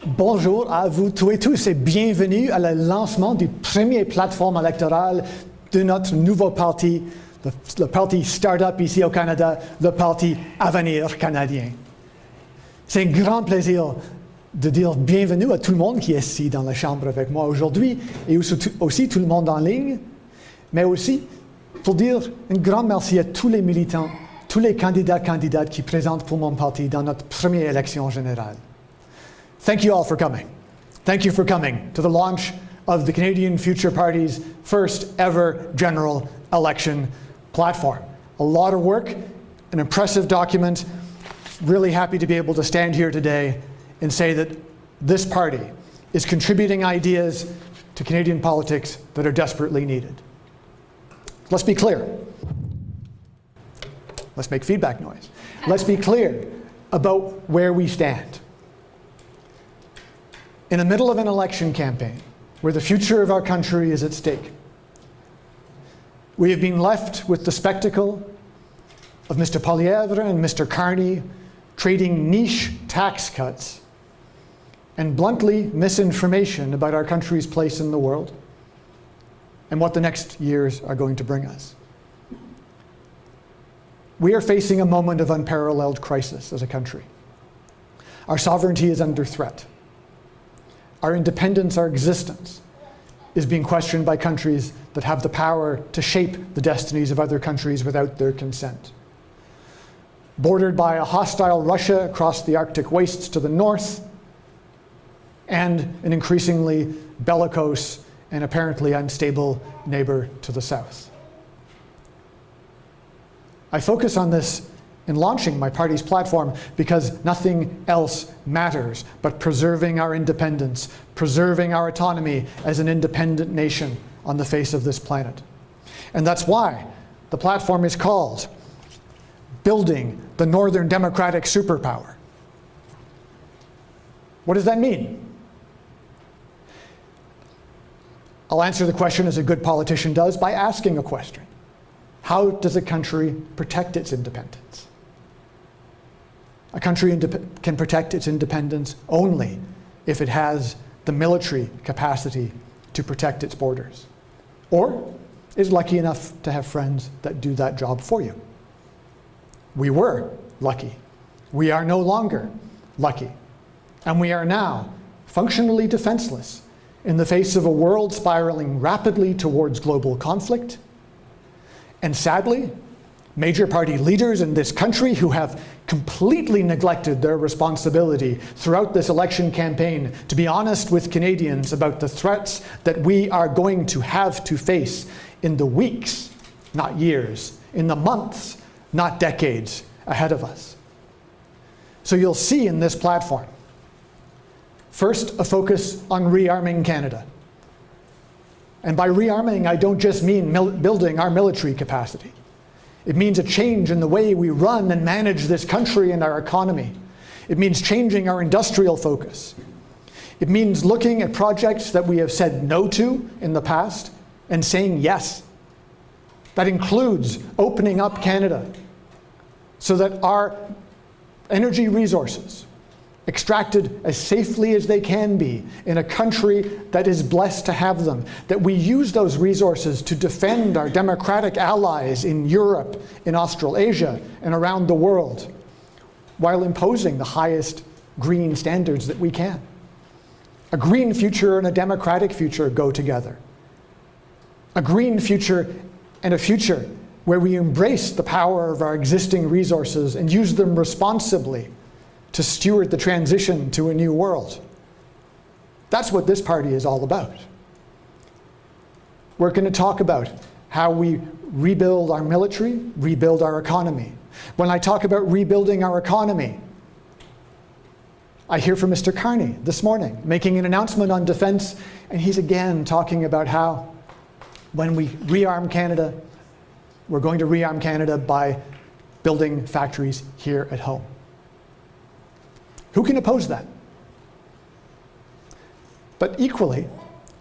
Bonjour à vous tous et tous et bienvenue à le lancement du premier plateforme électorale de notre nouveau parti, le parti Startup ici au Canada, le parti Avenir canadien. C'est un grand plaisir de dire bienvenue à tout le monde qui est ici dans la chambre avec moi aujourd'hui et aussi tout le monde en ligne, mais aussi pour dire un grand merci à tous les militants, tous les candidates qui présentent pour mon parti dans notre première élection générale. Thank you all for coming. Thank you for coming to the launch of the Canadian Future Party's first ever general election platform. A lot of work, an impressive document. Really happy to be able to stand here today and say that this party is contributing ideas to Canadian politics that are desperately needed. Let's be clear. Let's make feedback noise. Let's be clear about where we stand. In the middle of an election campaign, where the future of our country is at stake, we have been left with the spectacle of Mr. Poilievre and Mr. Cardy trading niche tax cuts and bluntly misinformation about our country's place in the world and what the next years are going to bring us. We are facing a moment of unparalleled crisis as a country. Our sovereignty is under threat. Our independence, our existence, is being questioned by countries that have the power to shape the destinies of other countries without their consent. Bordered by a hostile Russia across the Arctic wastes to the north, and an increasingly bellicose and apparently unstable neighbor to the south. I focus on this in launching my party's platform because nothing else matters but preserving our independence, preserving our autonomy as an independent nation on the face of this planet. And that's why the platform is called Building the Northern Democratic Superpower. What does that mean? I'll answer the question as a good politician does by asking a question. How does a country protect its independence? A country can protect its independence only if it has the military capacity to protect its borders, or is lucky enough to have friends that do that job for you. We were lucky. We are no longer lucky. And we are now functionally defenseless in the face of a world spiraling rapidly towards global conflict. And sadly, major party leaders in this country who have completely neglected their responsibility throughout this election campaign to be honest with Canadians about the threats that we are going to have to face in the weeks, not years, in the months, not decades ahead of us. So you'll see in this platform, first, a focus on rearming Canada. And by rearming, I don't just mean building our military capacity. It means a change in the way we run and manage this country and our economy. It means changing our industrial focus. It means looking at projects that we have said no to in the past and saying yes. That includes opening up Canada so that our energy resources, extracted as safely as they can be in a country that is blessed to have them, that we use those resources to defend our democratic allies in Europe, in Australasia, and around the world, while imposing the highest green standards that we can. A green future and a democratic future go together. A green future and a future where we embrace the power of our existing resources and use them responsibly to steward the transition to a new world. That's what this party is all about. We're going to talk about how we rebuild our military, rebuild our economy. When I talk about rebuilding our economy, I hear from Mr. Carney this morning making an announcement on defense, and he's again talking about how when we rearm Canada, we're going to rearm Canada by building factories here at home. Who can oppose that? But equally,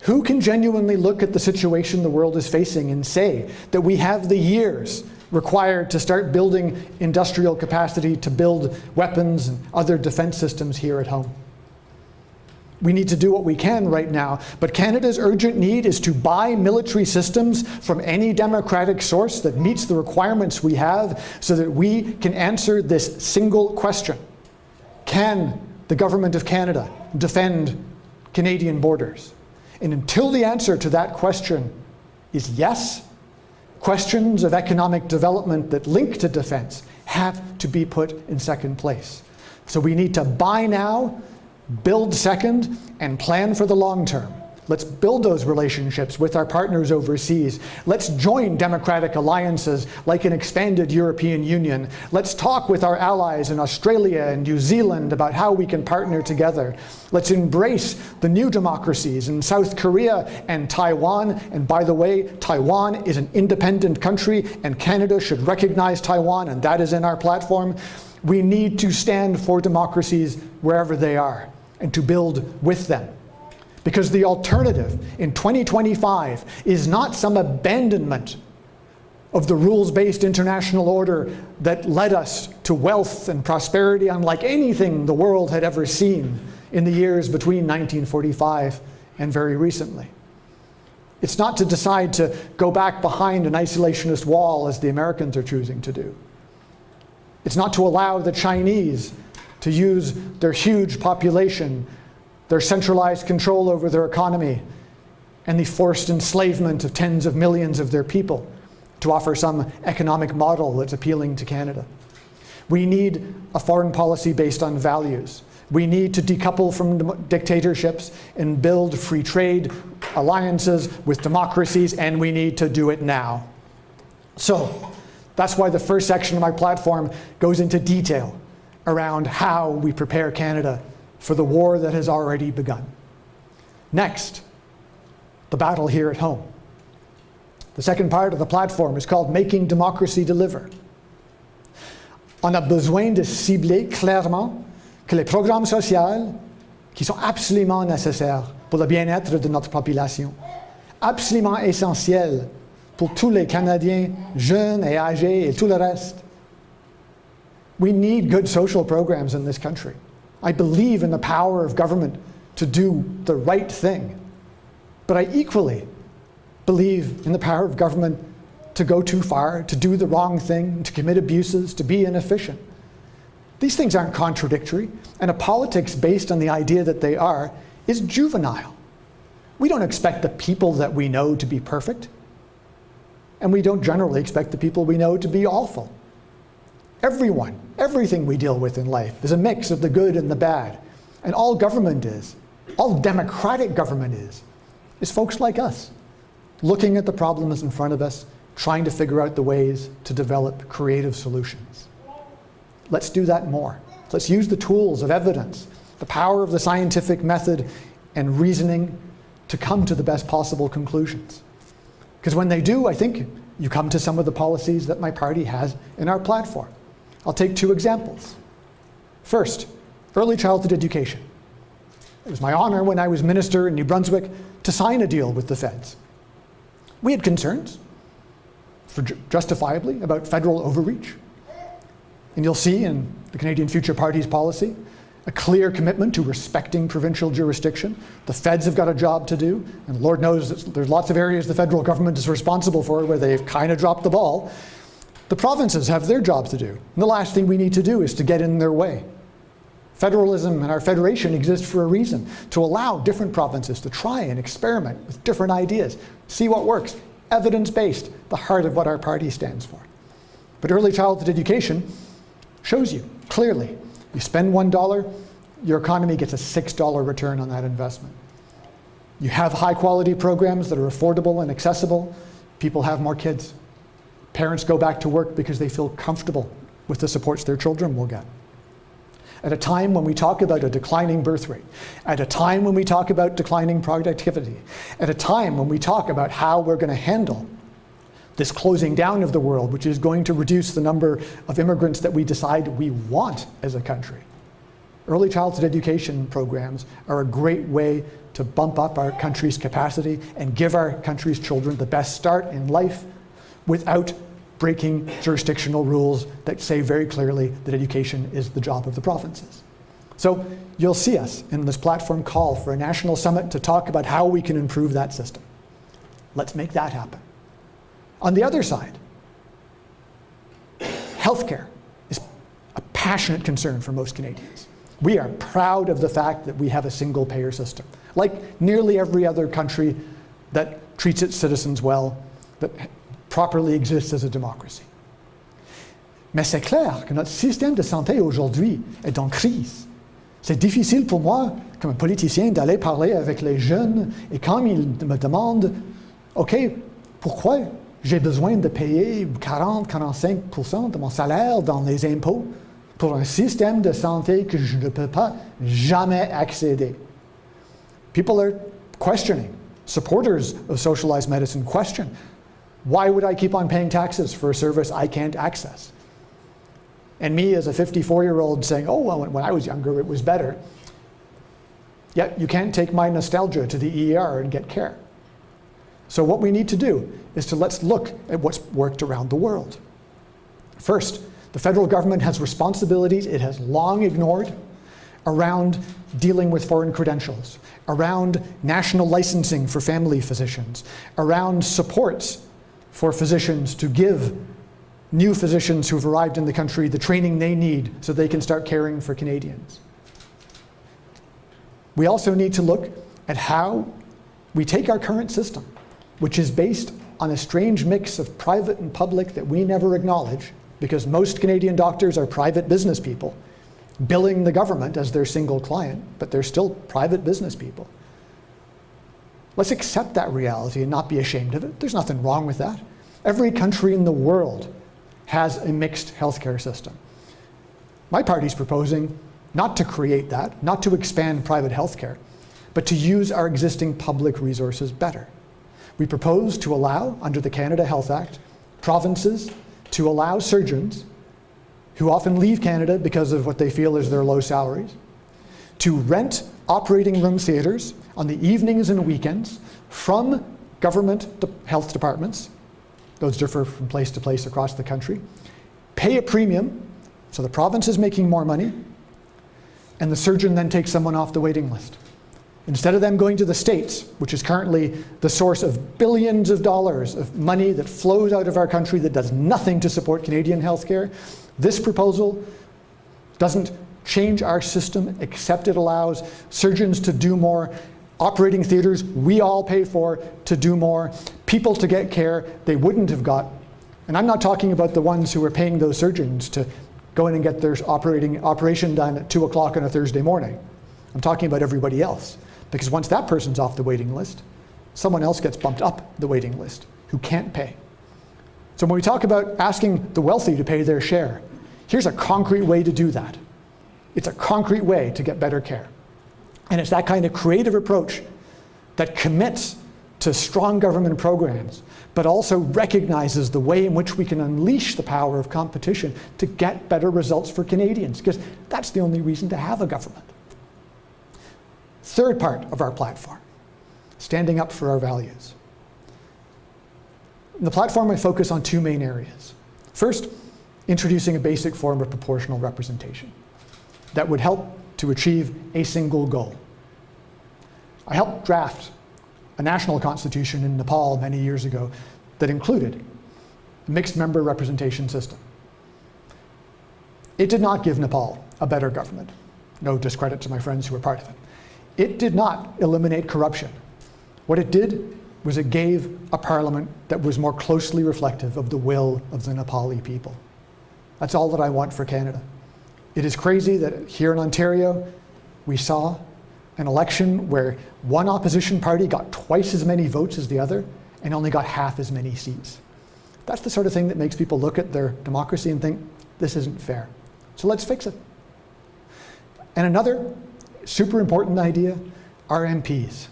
who can genuinely look at the situation the world is facing and say that we have the years required to start building industrial capacity to build weapons and other defense systems here at home? We need to do what we can right now, but Canada's urgent need is to buy military systems from any democratic source that meets the requirements we have so that we can answer this single question. Can the Government of Canada defend Canadian borders? And until the answer to that question is yes, questions of economic development that link to defense have to be put in second place. So we need to buy now, build second, and plan for the long term. Let's build those relationships with our partners overseas. Let's join democratic alliances like an expanded European Union. Let's talk with our allies in Australia and New Zealand about how we can partner together. Let's embrace the new democracies in South Korea and Taiwan. And by the way, Taiwan is an independent country and Canada should recognize Taiwan, and that is in our platform. We need to stand for democracies wherever they are and to build with them. Because the alternative in 2025 is not some abandonment of the rules-based international order that led us to wealth and prosperity unlike anything the world had ever seen in the years between 1945 and very recently. It's not to decide to go back behind an isolationist wall as the Americans are choosing to do. It's not to allow the Chinese to use their huge population, their centralized control over their economy, and the forced enslavement of tens of millions of their people to offer some economic model that's appealing to Canada. We need a foreign policy based on values. We need to decouple from dictatorships and build free trade alliances with democracies, and we need to do it now. So that's why the first section of my platform goes into detail around how we prepare Canada for the war that has already begun. Next, the battle here at home. The second part of the platform is called Making Democracy Deliver. On a besoin de cibler clairement que les programmes sociaux qui sont absolument nécessaires pour le bien-être de notre population, absolument essentiels pour tous les Canadiens jeunes et âgés et tout le reste. We need good social programs in this country. I believe in the power of government to do the right thing. But I equally believe in the power of government to go too far, to do the wrong thing, to commit abuses, to be inefficient. These things aren't contradictory, and a politics based on the idea that they are is juvenile. We don't expect the people that we know to be perfect, and we don't generally expect the people we know to be awful. Everyone, everything we deal with in life is a mix of the good and the bad. And all government is, all democratic government is folks like us, looking at the problems in front of us, trying to figure out the ways to develop creative solutions. Let's do that more. Let's use the tools of evidence, the power of the scientific method and reasoning to come to the best possible conclusions. Because when they do, I think you come to some of the policies that my party has in our platform. I'll take two examples. First, early childhood education. It was my honor when I was minister in New Brunswick to sign a deal with the feds. We had concerns, justifiably, about federal overreach. And you'll see in the Canadian Future Party's policy a clear commitment to respecting provincial jurisdiction. The feds have got a job to do, and Lord knows that there's lots of areas the federal government is responsible for where they've kind of dropped the ball. The provinces have their job to do. And the last thing we need to do is to get in their way. Federalism and our federation exist for a reason, to allow different provinces to try and experiment with different ideas, see what works, evidence-based, the heart of what our party stands for. But early childhood education shows you clearly, you spend $1, your economy gets a $6 return on that investment. You have high quality programs that are affordable and accessible, people have more kids. Parents go back to work because they feel comfortable with the supports their children will get. At a time when we talk about a declining birth rate, at a time when we talk about declining productivity, at a time when we talk about how we're going to handle this closing down of the world, which is going to reduce the number of immigrants that we decide we want as a country. Early childhood education programs are a great way to bump up our country's capacity and give our country's children the best start in life without breaking jurisdictional rules that say very clearly that education is the job of the provinces. So you'll see us in this platform call for a national summit to talk about how we can improve that system. Let's make that happen. On the other side, healthcare is a passionate concern for most Canadians. We are proud of the fact that we have a single-payer system, like nearly every other country that treats its citizens well, that properly exists as a democracy. Mais c'est clair que notre système de santé aujourd'hui est en crise. C'est difficile pour moi, comme un politicien, d'aller parler avec les jeunes et quand ils me demandent « OK, pourquoi j'ai besoin de payer 40-45% de mon salaire dans les impôts pour un système de santé que je ne peux pas jamais accéder ?» People are questioning. Supporters of socialized medicine question, why would I keep on paying taxes for a service I can't access? And me as a 54-year-old saying, oh, well, when I was younger, it was better. Yet you can't take my nostalgia to the ER and get care. So what we need to do is let's look at what's worked around the world. First, the federal government has responsibilities it has long ignored around dealing with foreign credentials, around national licensing for family physicians, around supports for physicians to give new physicians who've arrived in the country the training they need so they can start caring for Canadians. We also need to look at how we take our current system, which is based on a strange mix of private and public that we never acknowledge, because most Canadian doctors are private business people, billing the government as their single client, but they're still private business people. Let's accept that reality and not be ashamed of it. There's nothing wrong with that. Every country in the world has a mixed healthcare system. My party's proposing not to create that, not to expand private healthcare, but to use our existing public resources better. We propose to allow, under the Canada Health Act, provinces to allow surgeons who often leave Canada because of what they feel is their low salaries, to rent operating room theaters on the evenings and weekends from government health departments. Those differ from place to place across the country. Pay a premium, so the province is making more money, and the surgeon then takes someone off the waiting list. Instead of them going to the States, which is currently the source of billions of dollars of money that flows out of our country that does nothing to support Canadian healthcare, this proposal doesn't change our system, except it allows surgeons to do more, operating theaters we all pay for to do more, people to get care they wouldn't have got. And I'm not talking about the ones who are paying those surgeons to go in and get their operation done at 2 o'clock on a Thursday morning. I'm talking about everybody else. Because once that person's off the waiting list, someone else gets bumped up the waiting list who can't pay. So when we talk about asking the wealthy to pay their share, here's a concrete way to do that. It's a concrete way to get better care. And it's that kind of creative approach that commits to strong government programs, but also recognizes the way in which we can unleash the power of competition to get better results for Canadians, because that's the only reason to have a government. Third part of our platform, standing up for our values. In the platform, I focus on two main areas. First, introducing a basic form of proportional representation that would help to achieve a single goal. I helped draft a national constitution in Nepal many years ago that included a mixed member representation system. It did not give Nepal a better government. No discredit to my friends who were part of it. It did not eliminate corruption. What it did was it gave a parliament that was more closely reflective of the will of the Nepali people. That's all that I want for Canada. It is crazy that here in Ontario, we saw an election where one opposition party got twice as many votes as the other and only got half as many seats. That's the sort of thing that makes people look at their democracy and think, this isn't fair. So let's fix it. And another super important idea, our MPs.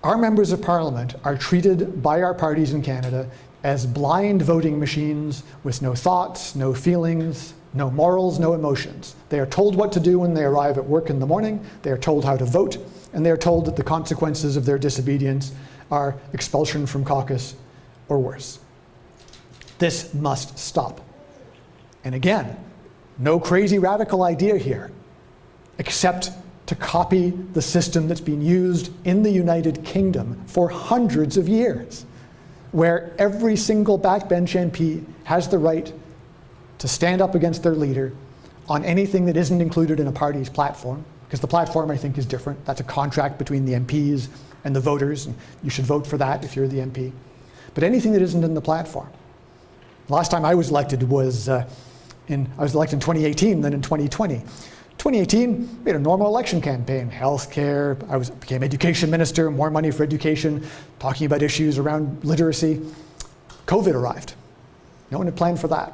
Our members of parliament are treated by our parties in Canada as blind voting machines with no thoughts, no feelings, no morals, no emotions. They are told what to do when they arrive at work in the morning, they are told how to vote, and they are told that the consequences of their disobedience are expulsion from caucus or worse. This must stop. And again, no crazy radical idea here. except to copy the system that's been used in the United Kingdom for hundreds of years, where every single backbench MP has the right to stand up against their leader on anything that isn't included in a party's platform, because the platform, I think, is different. That's a contract between the MPs and the voters, and you should vote for that if you're the MP. But anything that isn't in the platform. Last time I was elected was I was elected in 2018, then in 2020. 2018, we had a normal election campaign, healthcare, became education minister, more money for education, talking about issues around literacy. COVID arrived. No one had planned for that.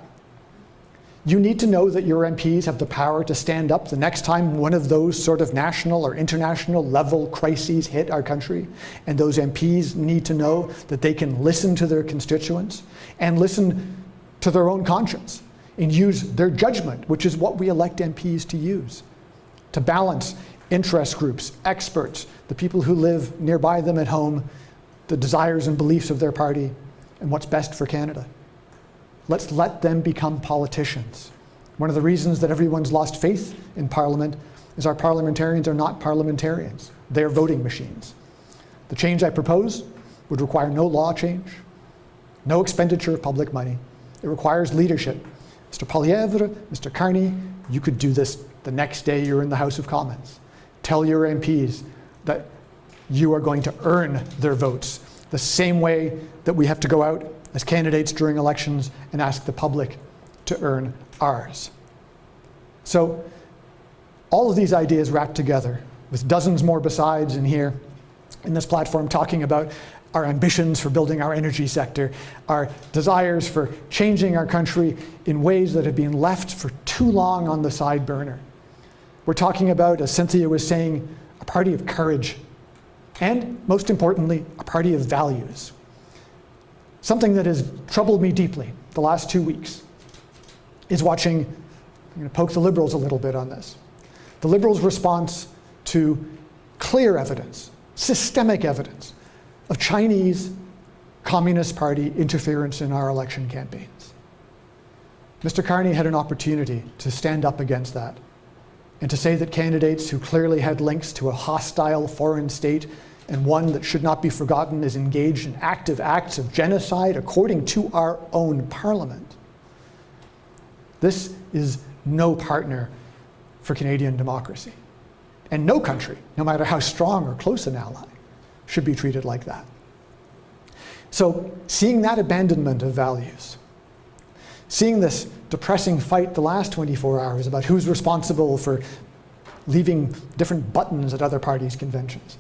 You need to know that your MPs have the power to stand up the next time one of those sort of national or international level crises hit our country, and those MPs need to know that they can listen to their constituents and listen to their own conscience and use their judgment, which is what we elect MPs to use, to balance interest groups, experts, the people who live nearby them at home, the desires and beliefs of their party, and what's best for Canada. Let's let them become politicians. One of the reasons that everyone's lost faith in Parliament is our parliamentarians are not parliamentarians. They're voting machines. The change I propose would require no law change, no expenditure of public money. It requires leadership. Mr. Poilievre, Mr. Carney, you could do this the next day you're in the House of Commons. Tell your MPs that you are going to earn their votes the same way that we have to go out as candidates during elections and ask the public to earn ours. So all of these ideas wrapped together with dozens more besides in here in this platform, talking about our ambitions for building our energy sector, our desires for changing our country in ways that have been left for too long on the side burner. We're talking about, as Cynthia was saying, a party of courage, and most importantly, a party of values. Something that has troubled me deeply the last 2 weeks is watching, I'm going to poke the Liberals a little bit on this, the Liberals' response to clear evidence, systemic evidence, of Chinese Communist Party interference in our election campaigns. Mr. Carney had an opportunity to stand up against that and to say that candidates who clearly had links to a hostile foreign state and one that should not be forgotten is engaged in active acts of genocide according to our own parliament. This is no partner for Canadian democracy. And no country, no matter how strong or close an ally, should be treated like that. So seeing that abandonment of values, seeing this depressing fight the last 24 hours about who's responsible for leaving different buttons at other parties' conventions,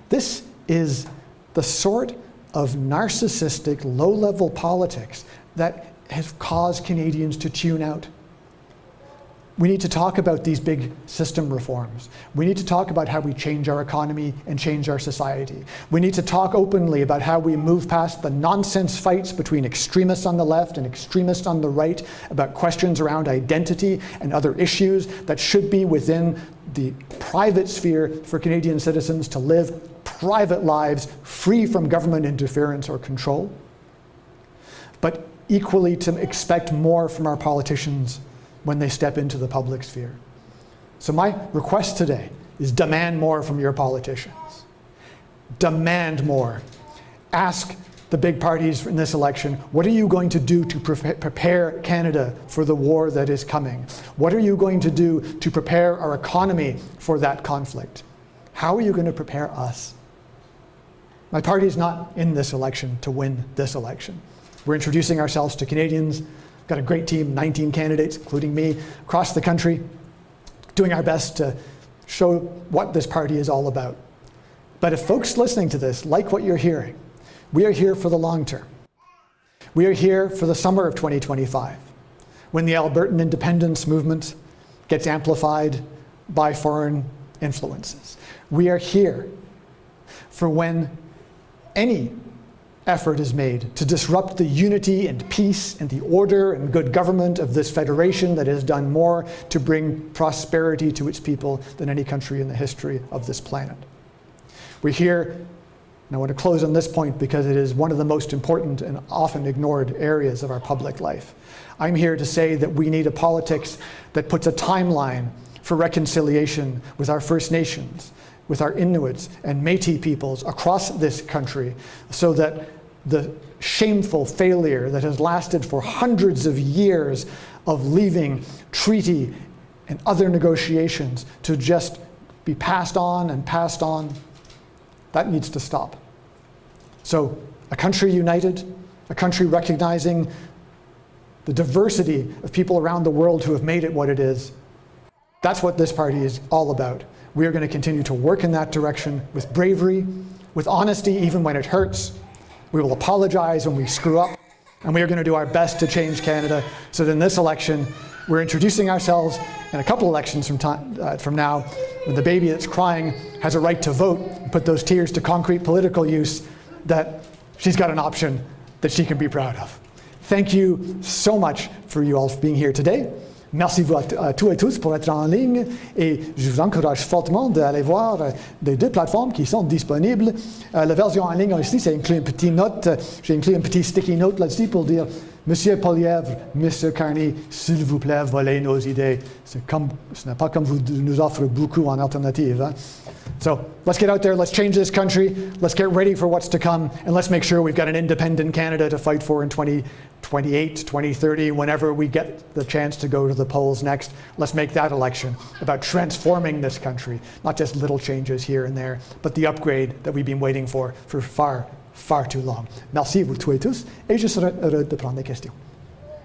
this is the sort of narcissistic, low-level politics that has caused Canadians to tune out. We need to talk about these big system reforms. We need to talk about how we change our economy and change our society. We need to talk openly about how we move past the nonsense fights between extremists on the left and extremists on the right about questions around identity and other issues that should be within the private sphere for Canadian citizens to live private lives free from government interference or control, but equally to expect more from our politicians when they step into the public sphere. So my request today is demand more from your politicians. Demand more. Ask the big parties in this election, what are you going to do to prepare Canada for the war that is coming? What are you going to do to prepare our economy for that conflict? How are you going to prepare us? My party is not in this election to win this election. We're introducing ourselves to Canadians. Got a great team, 19 candidates, including me, across the country, doing our best to show what this party is all about. But if folks listening to this like what you're hearing, we are here for the long term. We are here for the summer of 2025, when the Albertan independence movement gets amplified by foreign influences. We are here for when any effort is made to disrupt the unity and peace and the order and good government of this federation that has done more to bring prosperity to its people than any country in the history of this planet. We're here, and I want to close on this point because it is one of the most important and often ignored areas of our public life. I'm here to say that we need a politics that puts a timeline for reconciliation with our First Nations, with our Inuits and Métis peoples across this country, so that the shameful failure that has lasted for hundreds of years of leaving treaty and other negotiations to just be passed on and passed on, that needs to stop. So a country united, a country recognizing the diversity of people around the world who have made it what it is, that's what this party is all about. We are going to continue to work in that direction with bravery, with honesty even when it hurts. We will apologize when we screw up, and we are going to do our best to change Canada so that in this election, we're introducing ourselves in a couple elections from now, when the baby that's crying has a right to vote and put those tears to concrete political use, that she's got an option that she can be proud of. Thank you so much for you all being here today. Merci à tous et tous pour être en ligne et je vous encourage fortement d'aller voir les deux plateformes qui sont disponibles. La version en ligne ici, c'est inclus une petite note. J'ai inclus une petite sticky note là-dessus pour dire Monsieur Poilievre, Monsieur Carney, s'il vous plaît, volez nos idées. Ce n'est pas comme vous nous offrez beaucoup en alternative. Hein? So let's get out there, let's change this country, let's get ready for what's to come, and let's make sure we've got an independent Canada to fight for in 2028, 2030, whenever we get the chance to go to the polls next. Let's make that election about transforming this country, not just little changes here and there, but the upgrade that we've been waiting for far too long. Merci vous tous et tous, et je serai heureux de prendre des questions.